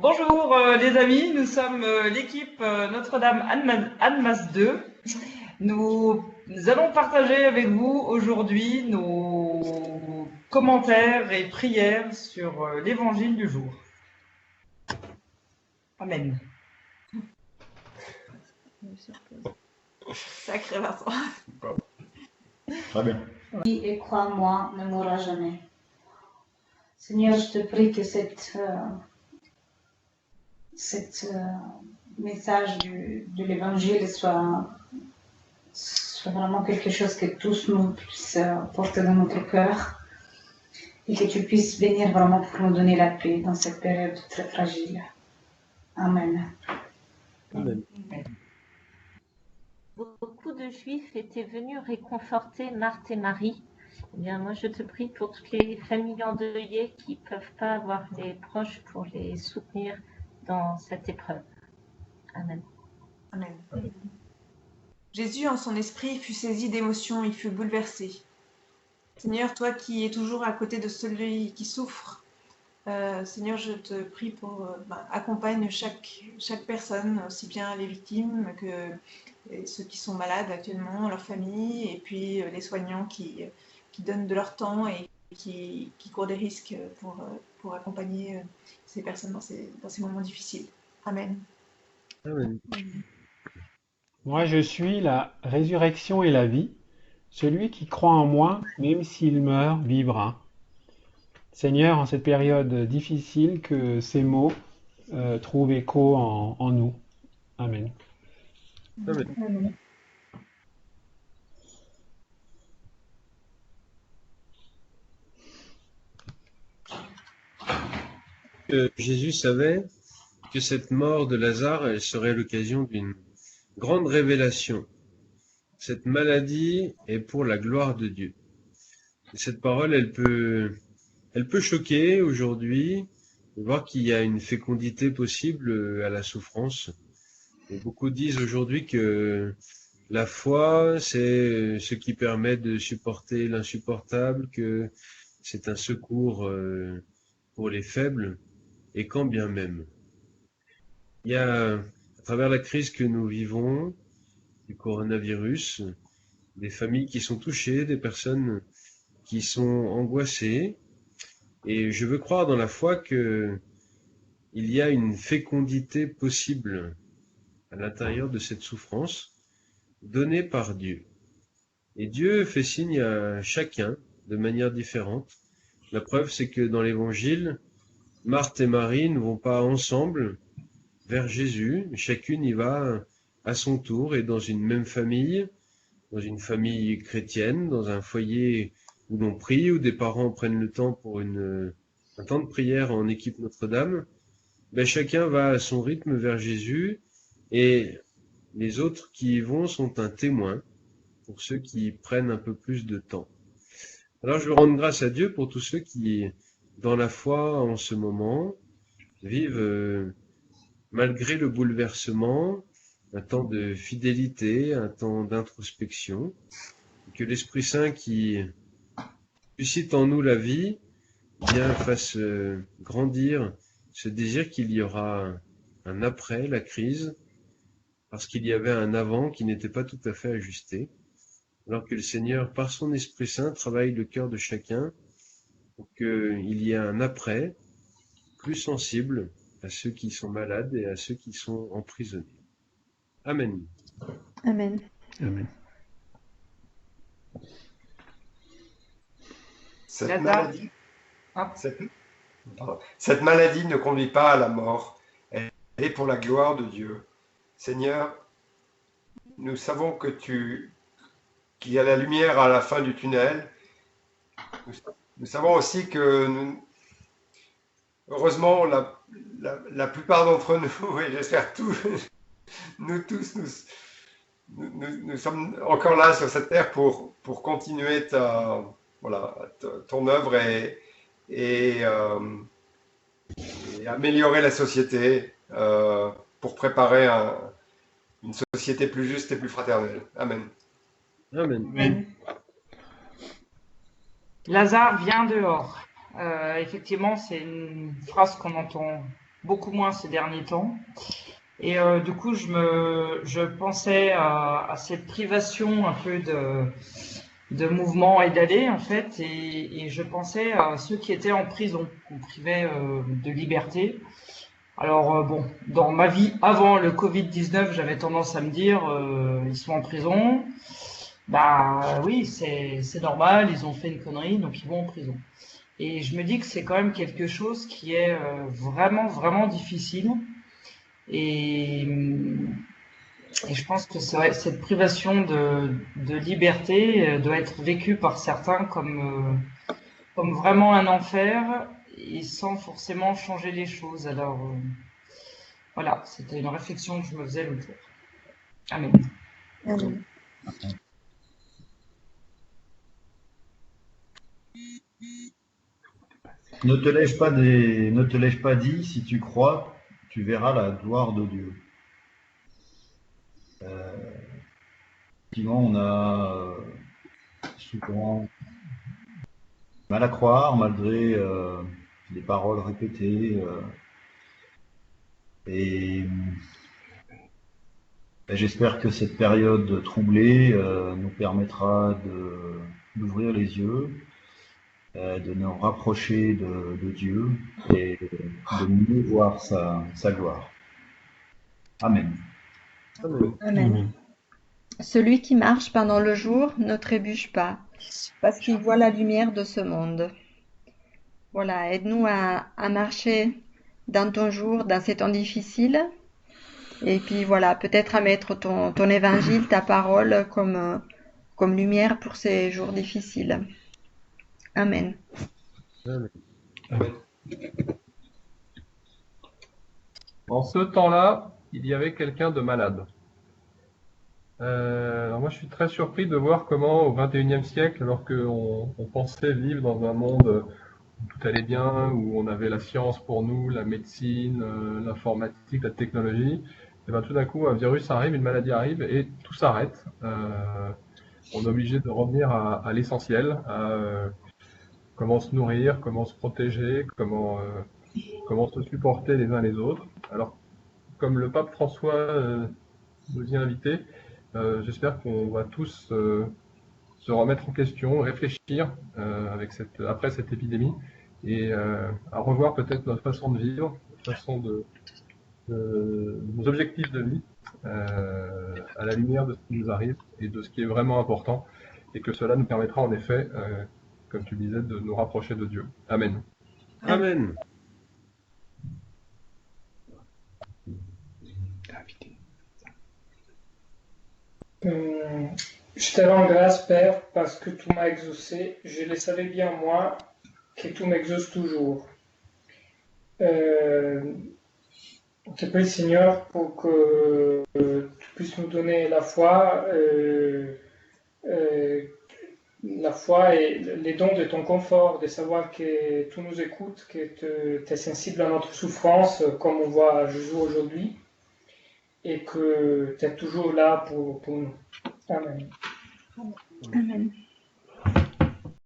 Bonjour les amis, nous sommes l'équipe Notre-Dame Annemasse 2. Nous allons partager avec vous aujourd'hui nos commentaires et prières sur l'évangile du jour. Amen. Sacré Vincent. Très bien. Et crois-moi, ne mourra jamais. Seigneur, je te prie que cette message de l'évangile soit vraiment quelque chose que tous nous puissions porter dans notre cœur et que tu puisses venir vraiment pour nous donner la paix dans cette période très fragile. Amen. Amen. Beaucoup de Juifs étaient venus réconforter Marthe et Marie. Eh bien, moi, je te prie pour toutes les familles endeuillées qui ne peuvent pas avoir des proches pour les soutenir dans cette épreuve. Amen. Amen. Jésus, en son esprit, fut saisi d'émotion, il fut bouleversé. Seigneur, toi qui es toujours à côté de celui qui souffre, Seigneur, je te prie pour accompagne chaque personne, aussi bien les victimes que ceux qui sont malades actuellement, leurs familles, et puis les soignants qui donnent de leur temps et qui courent des risques pour accompagner ces personnes dans ces moments difficiles. Amen. Amen. Moi, je suis la résurrection et la vie. Celui qui croit en moi, même s'il meurt, vivra. Seigneur, en cette période difficile, que ces mots trouvent écho en nous. Amen. Amen. Jésus savait que cette mort de Lazare, elle serait l'occasion d'une grande révélation. Cette maladie est pour la gloire de Dieu. Et cette parole, elle peut choquer aujourd'hui, de voir qu'il y a une fécondité possible à la souffrance. Et beaucoup disent aujourd'hui que la foi, c'est ce qui permet de supporter l'insupportable, que c'est un secours pour les faibles, et quand bien même. Il y a, à travers la crise que nous vivons, du coronavirus, des familles qui sont touchées, des personnes qui sont angoissées, et je veux croire dans la foi que il y a une fécondité possible à l'intérieur de cette souffrance donnée par Dieu. Et Dieu fait signe à chacun de manière différente. La preuve, c'est que dans l'Évangile, Marthe et Marie ne vont pas ensemble vers Jésus. Chacune y va à son tour et dans une même famille, dans une famille chrétienne, dans un foyer où l'on prie, où des parents prennent le temps pour un temps de prière en équipe Notre-Dame. Ben, chacun va à son rythme vers Jésus et les autres qui y vont sont un témoin pour ceux qui prennent un peu plus de temps. Alors je veux rendre grâce à Dieu pour tous ceux qui, dans la foi en ce moment, vivent malgré le bouleversement, un temps de fidélité, un temps d'introspection, que l'Esprit Saint qui suscite en nous la vie, bien fasse grandir ce désir qu'il y aura un après la crise, parce qu'il y avait un avant qui n'était pas tout à fait ajusté, alors que le Seigneur, par son Esprit Saint, travaille le cœur de chacun pour qu'il y ait un après plus sensible à ceux qui sont malades et à ceux qui sont emprisonnés. Amen. Amen. Amen. Cette maladie ne conduit pas à la mort, elle est pour la gloire de Dieu. Seigneur, nous savons qu'il y a la lumière à la fin du tunnel. Nous savons aussi que, heureusement, la plupart d'entre nous, et j'espère nous tous, nous sommes encore là sur cette terre pour continuer ton œuvre et améliorer la société pour préparer une société plus juste et plus fraternelle. Amen. Amen. Amen. Lazare vient dehors. Effectivement, c'est une phrase qu'on entend beaucoup moins ces derniers temps. Et du coup, je pensais à cette privation un peu de mouvement et d'aller, en fait, et je pensais à ceux qui étaient en prison, qu'on privait de liberté. Alors bon, dans ma vie avant le Covid-19, j'avais tendance à me dire, ils sont en prison, bah oui, c'est normal, ils ont fait une connerie, donc ils vont en prison. Et je me dis que c'est quand même quelque chose qui est vraiment, vraiment difficile. Et, et je pense que cette privation de liberté doit être vécue par certains comme vraiment un enfer et sans forcément changer les choses. Alors voilà, c'était une réflexion que je me faisais l'autre jour. Amen. Amen. Ne te lève pas dit, si tu crois, tu verras la gloire de Dieu. Effectivement, on a souvent mal à croire malgré les paroles répétées. Et j'espère que cette période troublée nous permettra d'ouvrir les yeux, de nous rapprocher de Dieu et de mieux voir sa gloire. Amen. Amen. Amen. Celui qui marche pendant le jour ne trébuche pas, parce qu'il voit la lumière de ce monde. Voilà, aide-nous à marcher dans ton jour, dans ces temps difficiles. Et puis voilà, peut-être à mettre ton évangile, ta parole comme lumière pour ces jours difficiles. Amen. Amen. Amen. En ce temps-là, il y avait quelqu'un de malade. Alors moi, je suis très surpris de voir comment, au XXIe siècle, alors qu'on pensait vivre dans un monde où tout allait bien, où on avait la science pour nous, la médecine, l'informatique, la technologie, et ben tout d'un coup, un virus arrive, une maladie arrive, et tout s'arrête. On est obligé de revenir à l'essentiel, à comment se nourrir, comment se protéger, comment se supporter les uns les autres. Alors, comme le pape François nous y a invités, j'espère qu'on va tous se remettre en question, réfléchir après cette épidémie et à revoir peut-être notre façon de vivre, notre façon nos objectifs de vie à la lumière de ce qui nous arrive et de ce qui est vraiment important et que cela nous permettra en effet, comme tu le disais, de nous rapprocher de Dieu. Amen. Amen. Je te rends grâce, Père, parce que tout m'a exaucé. Je le savais bien, moi, que tout m'exauce toujours. On te prie, Seigneur, pour que tu puisses nous donner la foi et les dons de ton confort, de savoir que tu nous écoutes, que tu es sensible à notre souffrance, comme on voit Jésus aujourd'hui, et que tu es toujours là pour nous. Amen. Amen.